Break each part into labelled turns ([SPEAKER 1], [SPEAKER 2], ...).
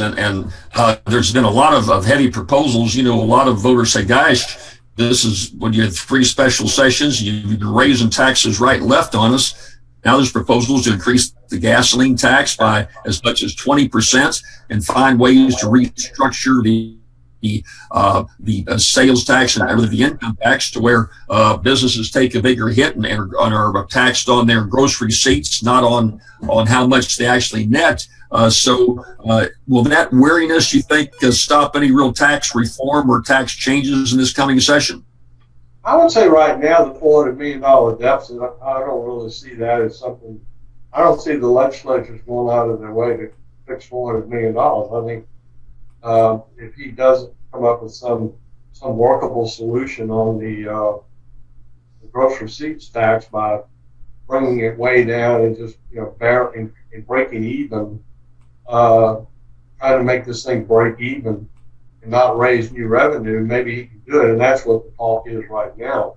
[SPEAKER 1] and there's been a lot of heavy proposals. A lot of voters say, gosh, this is when you had 3 special sessions, you've been raising taxes right and left on us. Now there's proposals to increase the gasoline tax by as much as 20% and find ways to restructure the sales tax and the income tax to where businesses take a bigger hit and are taxed on their gross receipts, not on how much they actually net. So will that weariness, you think, stop any real tax reform or tax changes in this coming session?
[SPEAKER 2] I would say right now the $400 million deficit, I don't really see that as something. I don't see the legislatures going out of their way to fix $400 million. I think if he doesn't come up with some workable solution on the gross receipts tax by bringing it way down and just and breaking even, trying to make this thing break even and not raise new revenue, maybe he can do it, and that's what the talk is right now.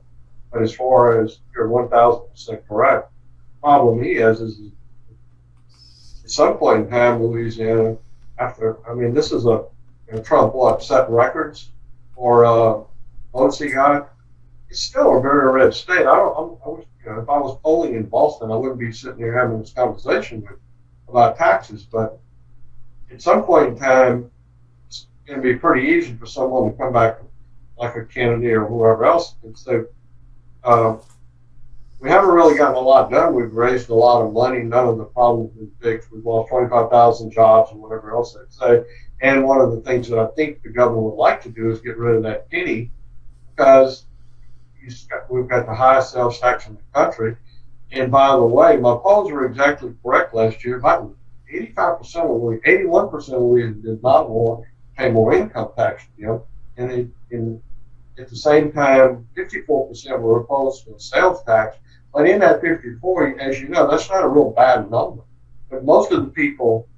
[SPEAKER 2] But as far as you're 1,000% correct, the problem he has is at some point in time, Louisiana, this is Trump set records for votes he got. It's still a very red state. If I was polling in Boston, I wouldn't be sitting here having this conversation about taxes. But at some point in time, it's going to be pretty easy for someone to come back, like a Kennedy or whoever else, and say, we haven't really gotten a lot done. We've raised a lot of money. None of the problems have been fixed. We've lost 25,000 jobs and whatever else they'd say. And one of the things that I think the governor would like to do is get rid of that penny, because we've got the highest sales tax in the country. And by the way, my polls were exactly correct last year. About 85% of we, 81% of we did not want to pay more income tax. And at the same time, 54% were opposed to a sales tax. But in that 54, as you know, that's not a real bad number. But most of the people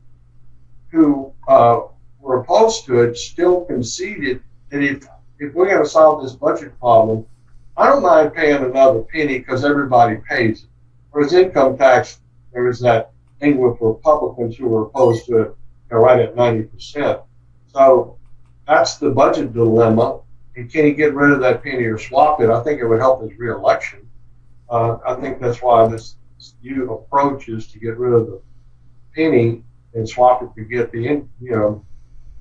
[SPEAKER 2] who were opposed to it still conceded that if we're going to solve this budget problem, I don't mind paying another penny because everybody pays it. Whereas income tax, there is that thing with Republicans who were opposed to it, right at 90%. So that's the budget dilemma. And can he get rid of that penny or swap it? I think it would help his reelection. I think that's why this new approach is to get rid of the penny and swap it to get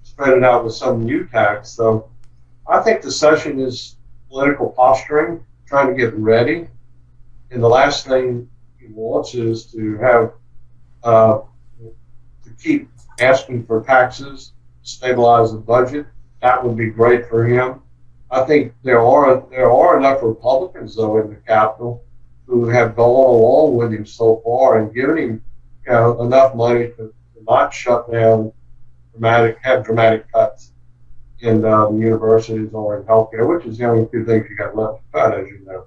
[SPEAKER 2] spread it out with some new tax. So I think the session is political posturing, trying to get ready. And the last thing he wants is to have to keep asking for taxes, stabilize the budget. That would be great for him. I think there are enough Republicans, though, in the Capitol who have gone along with him so far and given him enough money to not shut down dramatic cuts in the universities or in healthcare, which is the only 2 things you got left to cut, as you know.